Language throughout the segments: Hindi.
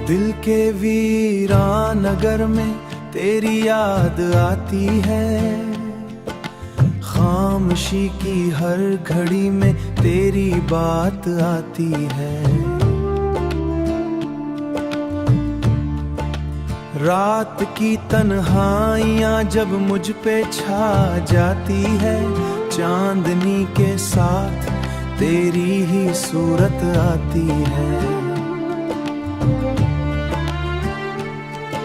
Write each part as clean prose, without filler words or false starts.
दिल के वीरान नगर में तेरी याद आती है, खामोशी की हर घड़ी में तेरी बात आती है। रात की तन्हाइयाँ जब मुझ पे छा जाती है, चांदनी के साथ तेरी ही सूरत आती है।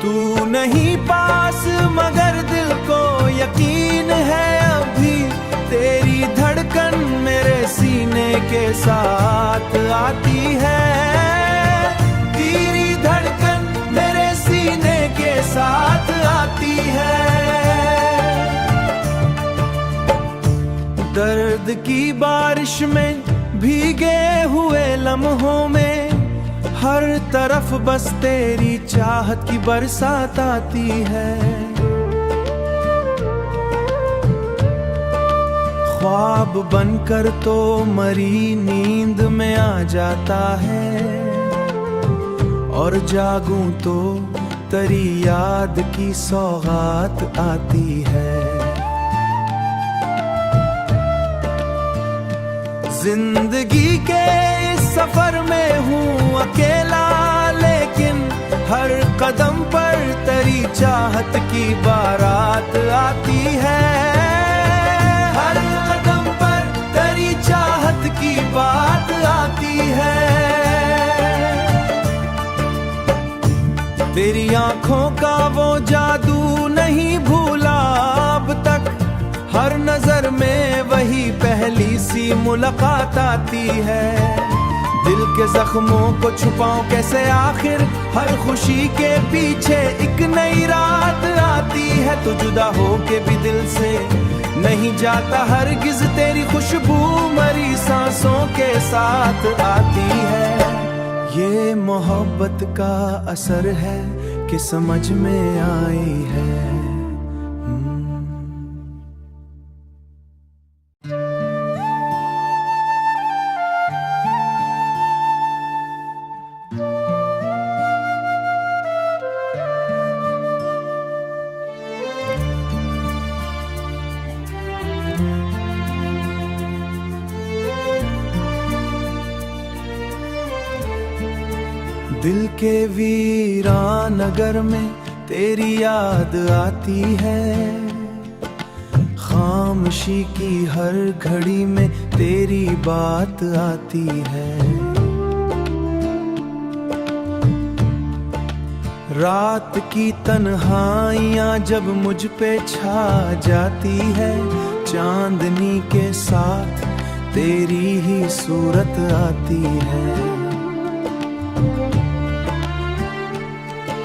तू नहीं पास मगर दिल को यकीन है अभी, तेरी धड़कन मेरे सीने के साथ आती है। तेरी धड़कन मेरे सीने के साथ आती है। दर्द की बारिश में भीगे हुए लम्हों में हर तरफ बस तेरी चाहत की बरसात आती है। ख्वाब बनकर तो मरी नींद में आ जाता है, और जागूं तो तेरी याद की सौगात आती है। जिंदगी के इस सफर में हूँ अकेला, लेकिन हर कदम पर तेरी चाहत की बारात आती है। हर कदम पर तेरी चाहत की बात आती है। तेरी आंखों का वो जादू नहीं भूला अब तक, हर नजर में वही पहली सी मुलाकात आती है। दिल के जख्मों को छुपाऊं कैसे आखिर, हर खुशी के पीछे एक नई रात आती है। तो जुदा हो के भी दिल से नहीं जाता हरगिज, तेरी खुशबू मरी सांसों के साथ आती है। ये मोहब्बत का असर है कि समझ में आई है। दिल के वीरान नगर में तेरी याद आती है, खामोशी की हर घड़ी में तेरी बात आती है। रात की तन्हाइयाँ जब मुझ पे छा जाती है, चांदनी के साथ तेरी ही सूरत आती है।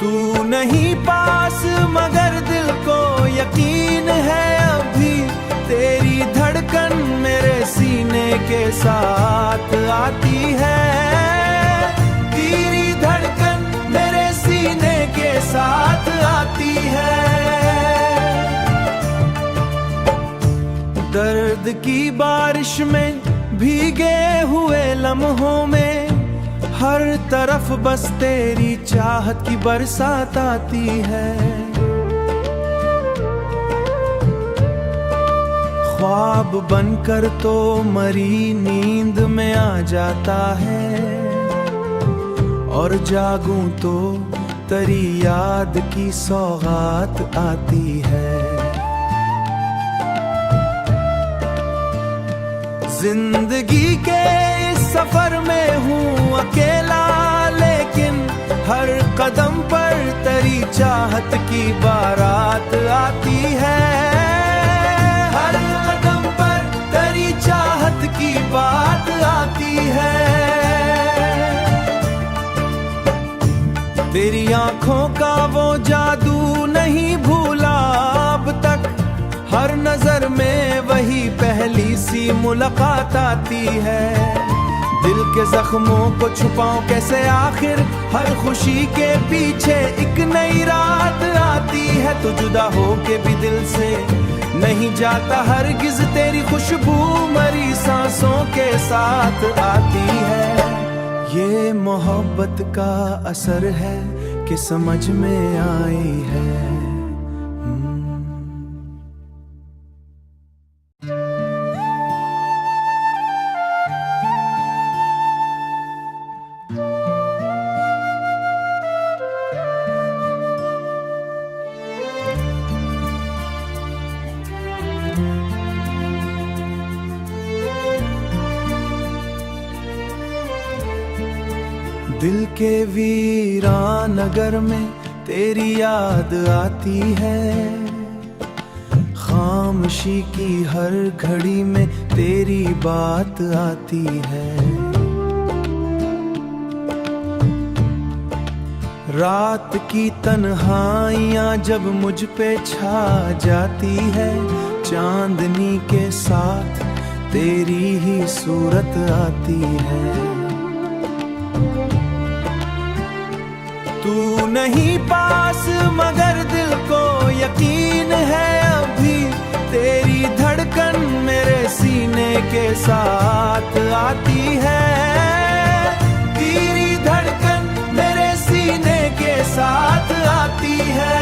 तू नहीं पास मगर दिल को यकीन है अभी, तेरी धड़कन मेरे सीने के साथ आती है। तेरी धड़कन मेरे सीने के साथ आती है। दर्द की बारिश में भीगे हुए लम्हों में हर तरफ बस तेरी चाहत की बरसात आती है। ख्वाब बनकर तो मरी नींद में आ जाता है, और जागूं तो तेरी याद की सौगात आती है। जिंदगी के इस सफर में हूँ अकेला, लेकिन हर कदम पर तेरी चाहत की बारात आती है। हर कदम पर तेरी चाहत की बात आती है। तेरी आंखों का वो जादू नहीं भूला अब तक, हर नजर में वही पहली सी मुलाकात आती है। दिल के जख्मों को छुपाऊं कैसे आखिर, हर खुशी के पीछे एक नई रात आती है। तो जुदा हो के भी दिल से नहीं जाता हरगिज, तेरी खुशबू मरी सांसों के साथ आती है। ये मोहब्बत का असर है कि समझ में आई है। दिल के वीरान नगर में तेरी याद आती है, खामोशी की हर घड़ी में तेरी बात आती है। रात की तन्हाइयाँ जब मुझ पे छा जाती है, चांदनी के साथ तेरी ही सूरत आती है। तू नहीं पास मगर दिल को यकीन है अभी, तेरी धड़कन मेरे सीने के साथ आती है। तेरी धड़कन मेरे सीने के साथ आती है।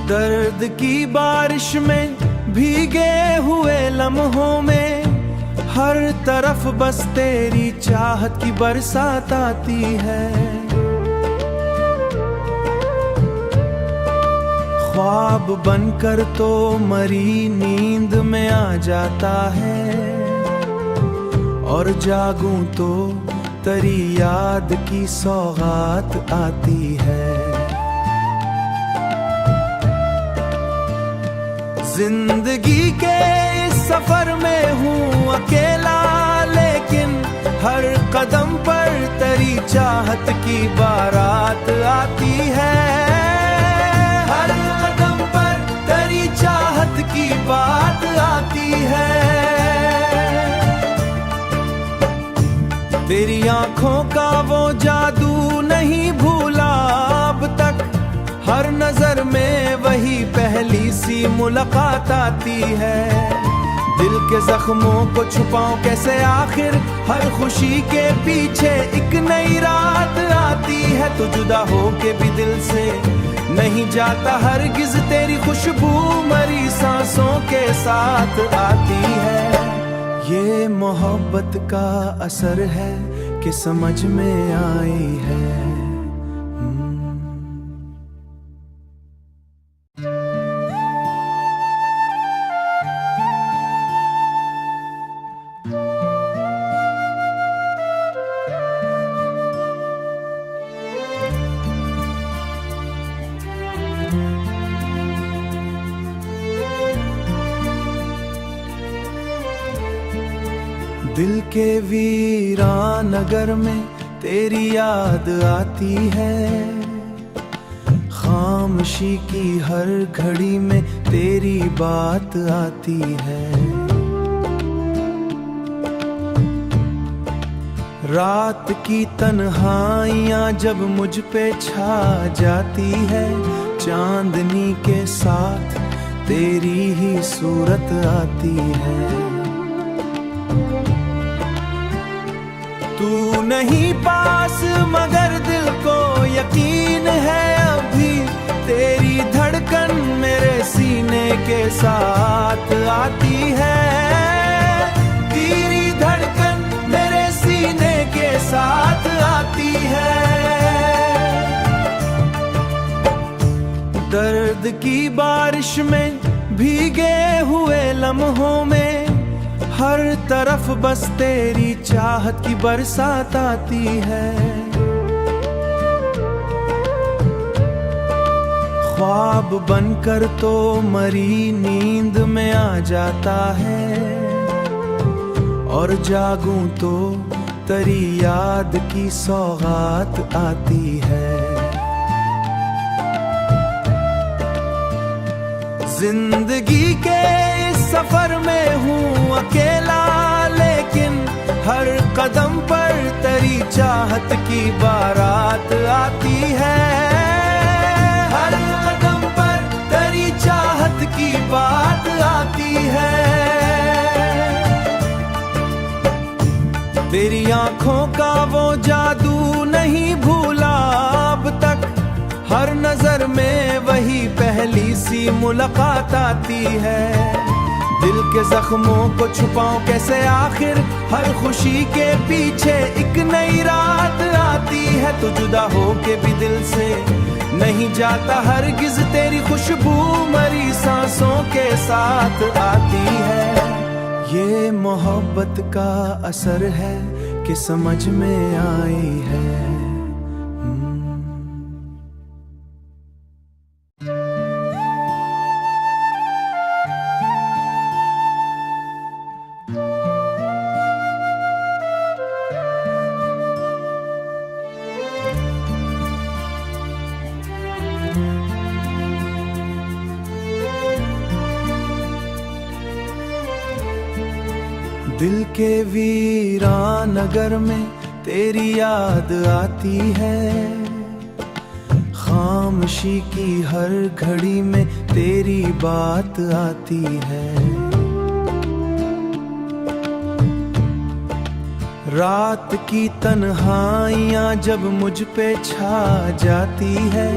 दर्द की बारिश में भीगे हुए लम्हों में हर तरफ बस तेरी चाहत की बरसात आती है। ख्वाब बनकर तो मरी नींद में आ जाता है, और जागूं तो तेरी याद की सौगात आती है। जिंदगी के इस सफर में हूँ अकेला, लेकिन हर कदम पर तेरी चाहत की बारात आती है। हर कदम पर तेरी चाहत की बात आती है। तेरी आंखों का वो जादू नहीं भूला अब तक, हर नजर में वही पहली सी मुलाकात आती है। दिल के जख्मों को छुपाऊं कैसे, आखिर हर खुशी के पीछे एक नई रात आती है। तो जुदा हो के भी दिल से नहीं जाता हरगिज, तेरी खुशबू मरी सांसों के साथ आती है। ये मोहब्बत का असर है कि समझ में आई है। दिल के वीरान नगर में तेरी याद आती है, खामोशी की हर घड़ी में तेरी बात आती है। रात की तन्हाइयाँ जब मुझ पे छा जाती है, चांदनी के साथ तेरी ही सूरत आती है। तू नहीं पास मगर दिल को यकीन है अभी, तेरी धड़कन मेरे सीने के साथ आती है। तेरी धड़कन मेरे सीने के साथ आती है। दर्द की बारिश में भीगे हुए लम्हों में हर तरफ बस तेरी चाहत की बरसात आती है। ख्वाब बनकर तो मरी नींद में आ जाता है, और जागूं तो तेरी याद की सौगात आती है। जिंदगी के इस सफर में हूँ अकेला, लेकिन हर कदम पर तेरी चाहत की बारात आती है। हर कदम पर तेरी चाहत की बात आती है। तेरी आंखों का वो जादू नहीं भूला अब तक, हर नजर में वही पहली सी मुलाकात आती है। दिल के जख्मों को छुपाऊं कैसे आखिर, हर खुशी के पीछे एक नई रात आती है। तो जुदा हो के भी दिल से नहीं जाता हरगिज, तेरी खुशबू मरी सांसों के साथ आती है। ये मोहब्बत का असर है कि समझ में आई है। दिल के वीरान नगर में तेरी याद आती है, खामोशी की हर घड़ी में तेरी बात आती है। रात की तन्हाइयाँ जब मुझ पे छा जाती है,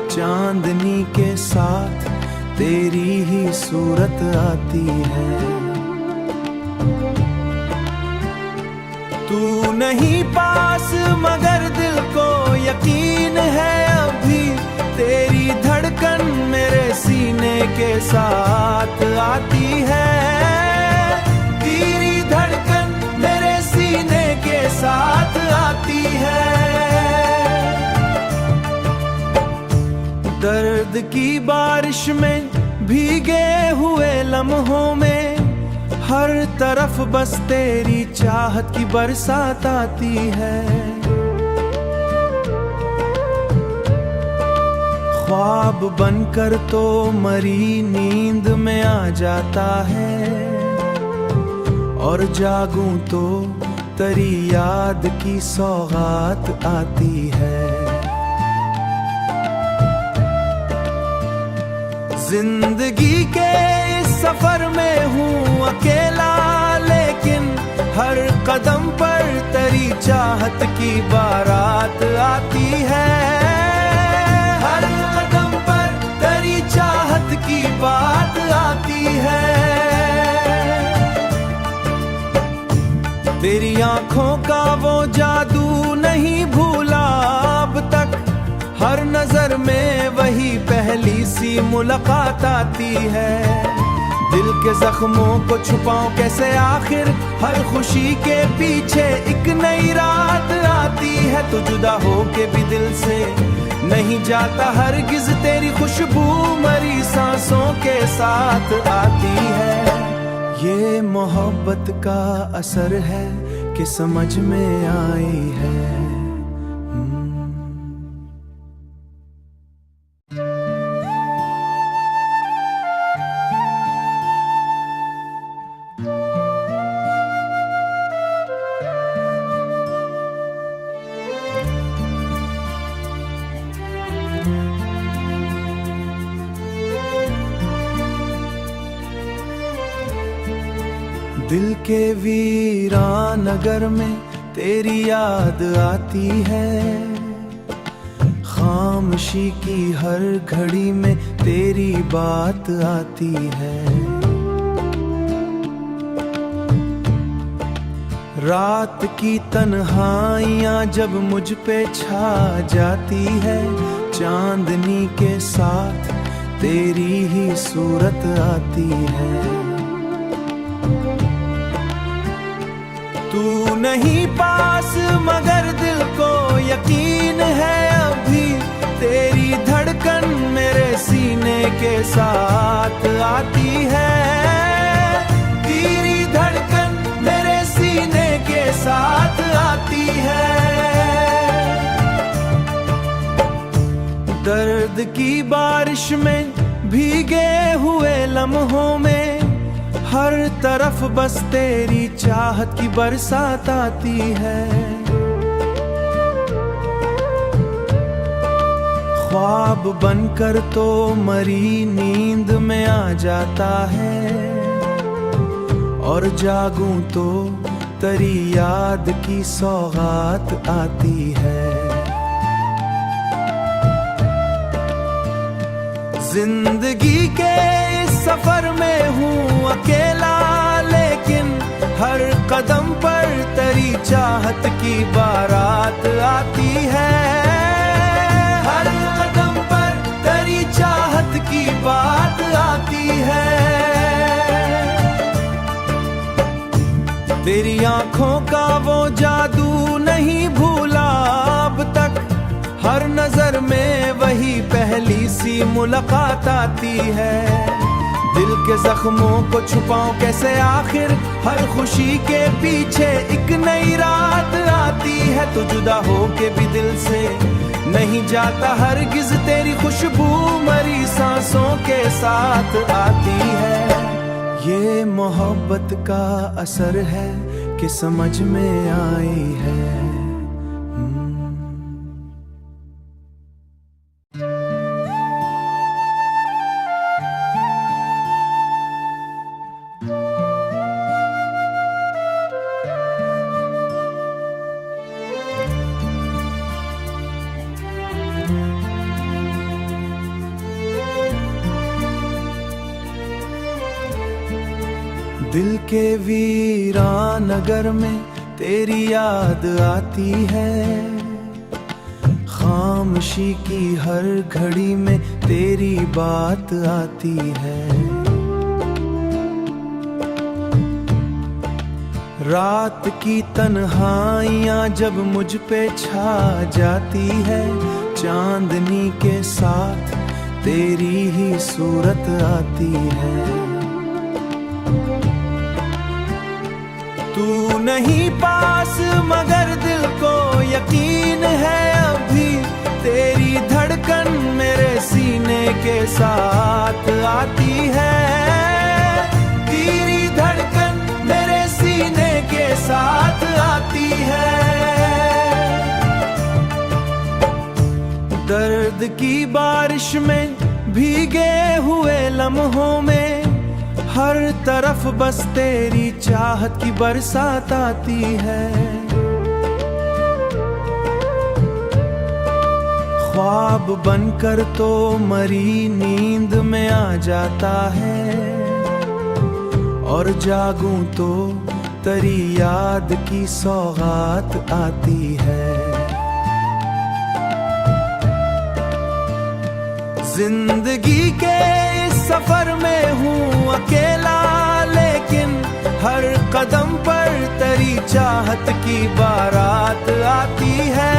चांदनी के साथ तेरी ही सूरत आती है। तू नहीं पास मगर दिल को यकीन है अभी, तेरी धड़कन मेरे सीने के साथ आती है। तेरी धड़कन मेरे सीने के साथ आती है। दर्द की बारिश में भीगे हुए लम्हों में हर तरफ बस तेरी चाहत की बरसात आती है। ख्वाब बनकर तो मरी नींद में आ जाता है, और जागूं तो तेरी याद की सौगात आती है। जिंदगी के इस सफर में हूँ अकेला, लेकिन हर कदम पर तेरी चाहत की बारात आती है। हर कदम पर तेरी चाहत की बात आती है। तेरी आंखों का वो जादू नहीं भूला अब तक, हर नजर में वही पहली सी मुलाकात आती है। दिल के जख्मों को छुपाऊं कैसे आखिर, हर खुशी के पीछे एक नई रात आती है। तो जुदा हो के भी दिल से नहीं जाता हरगिज, तेरी खुशबू मरी सांसों के साथ आती है। ये मोहब्बत का असर है कि समझ में आई है। दिल के वीरान नगर में तेरी याद आती है, खामोशी की हर घड़ी में तेरी बात आती है। रात की तन्हाइयाँ जब मुझ पे छा जाती है, चांदनी के साथ तेरी ही सूरत आती है। तू नहीं पास मगर दिल को यकीन है अभी, तेरी धड़कन मेरे सीने के साथ आती है। तेरी धड़कन मेरे सीने के साथ आती है। दर्द की बारिश में भीगे हुए लम्हों में हर तरफ बस तेरी चाहत की बरसात आती है। ख्वाब बनकर तो मरी नींद में आ जाता है, और जागूं तो तेरी याद की सौगात आती है। जिंदगी के इस सफर में हूँ अकेला, लेकिन हर कदम पर तेरी चाहत की बारात आती है। हर कदम पर तेरी चाहत की बात आती है। तेरी आंखों का वो जादू नहीं भूला अब तक, हर नजर में वही पहली सी मुलाकात आती है। दिल के जख्मों को छुपाऊं कैसे, आखिर हर खुशी के पीछे एक नई रात आती है। तो जुदा हो के भी दिल से नहीं जाता हरगिज, तेरी खुशबू मरी सांसों के साथ आती है। ये मोहब्बत का असर है कि समझ में आई है। दिल के वीरान नगर में तेरी याद आती है। खामोशी की हर घड़ी में तेरी बात आती है। रात की तन्हाइयाँ जब मुझ पे छा जाती है, चांदनी के साथ तेरी ही सूरत आती है। तू नहीं पास मगर दिल को यकीन है अभी, तेरी धड़कन मेरे सीने के साथ आती है। तेरी धड़कन मेरे सीने के साथ आती है। दर्द की बारिश में भीगे हुए लम्हों में हर तरफ बस तेरी चाहत की बरसात आती है। ख्वाब बनकर तो मरी नींद में आ जाता है, और जागूं तो तेरी याद की सौगात आती है। जिंदगी के इस सफर में हूँ अकेला, लेकिन हर कदम पर तेरी चाहत की बारात आती है।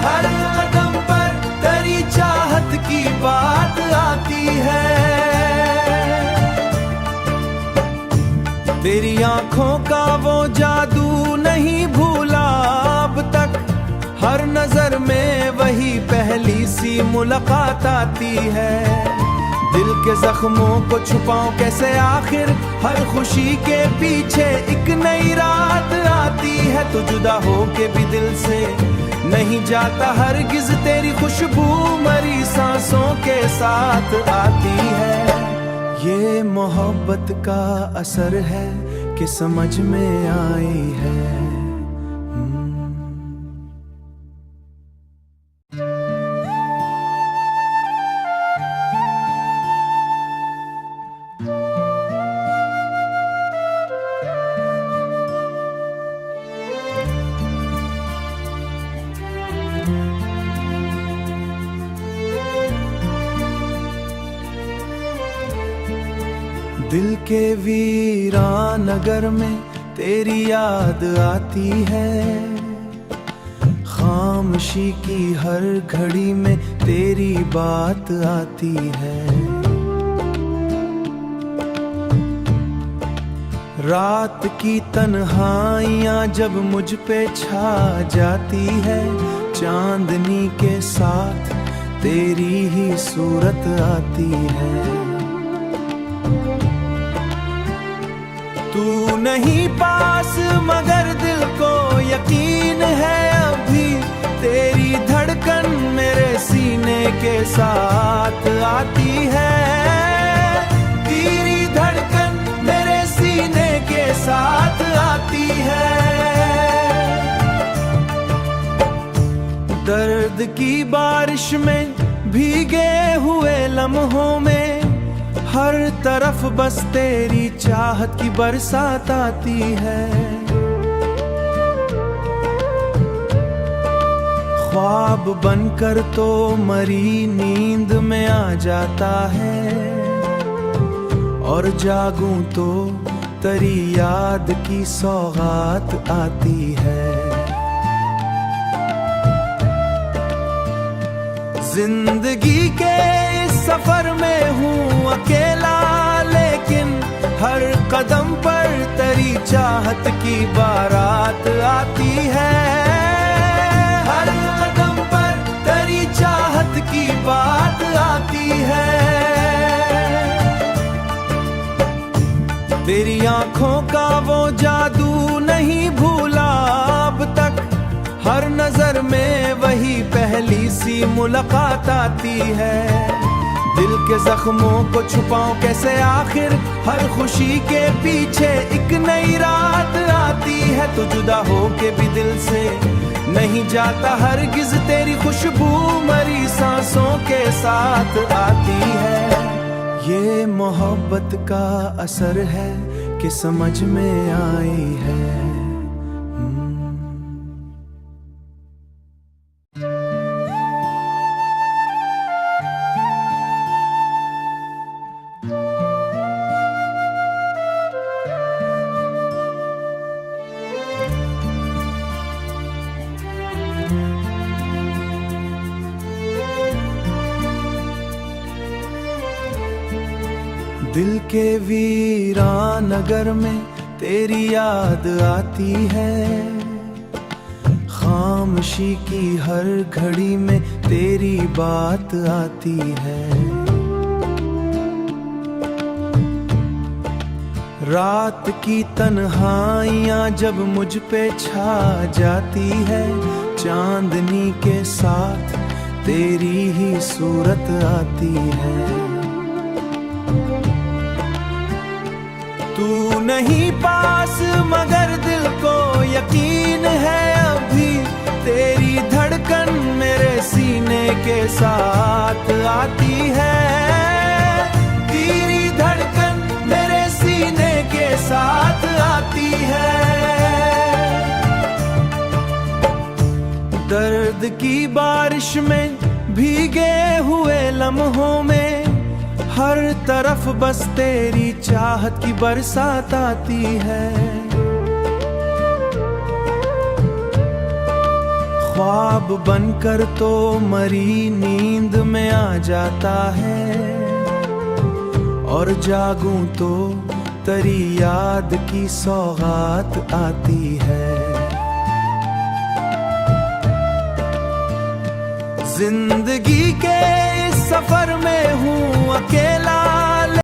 हर कदम पर तेरी चाहत की बात आती है। तेरी आंखों का वो जादू नहीं भूला अब तक, हर नजर में वही पहली सी मुलाकात आती है। दिल के जख्मों को छुपाऊं कैसे, आखिर हर खुशी के पीछे एक नई रात आती है। तो जुदा हो के भी दिल से नहीं जाता हरगिज, तेरी खुशबू मरी सांसों के साथ आती है। ये मोहब्बत का असर है कि समझ में आई है। दिल के वीरान नगर में तेरी याद आती है। खामोशी की हर घड़ी में तेरी बात आती है। रात की तन्हाइयाँ जब मुझ पे छा जाती है, चांदनी के साथ तेरी ही सूरत आती है। तू नहीं पास मगर दिल को यकीन है अभी, तेरी धड़कन मेरे सीने के साथ आती है। तेरी धड़कन मेरे सीने के साथ आती की बारिश में भीगे हुए लम्हों में हर तरफ बस तेरी चाहत की बरसात आती है। ख्वाब बनकर तो मरी नींद में आ जाता है, और जागूं तो तेरी याद की सौगात आती है। जिंदगी के इस सफर में हूँ अकेला, लेकिन हर कदम पर तेरी चाहत की बारात आती है। हर कदम पर तेरी चाहत की बात आती है। तेरी आंखों का वो जादू नहीं भूला अब तक, हर नजर में वही पहली सी मुलाकात आती है। दिल के जख्मों को छुपाऊं कैसे, आखिर हर खुशी के पीछे एक नई रात आती है। तो जुदा हो के भी दिल से नहीं जाता हरगिज, तेरी खुशबू मरी सांसों के साथ आती है। ये मोहब्बत का असर है कि समझ में आई है। दिल के वीरान नगर में तेरी याद आती है। खामोशी की हर घड़ी में तेरी बात आती है। रात की तन्हाइयाँ जब मुझ पे छा जाती है, चांदनी के साथ तेरी ही सूरत आती है। तू नहीं पास मगर दिल को यकीन है अभी, तेरी धड़कन मेरे सीने के साथ आती है। तेरी धड़कन मेरे सीने के साथ आती है। दर्द की बारिश में भीगे हुए लम्हों में हर तरफ बस तेरी चाहत की बरसात आती है। ख्वाब बनकर तो मरी नींद में आ जाता है, और जागूं तो तेरी याद की सौगात आती है। जिंदगी के इस सफर में हूँ अकेला,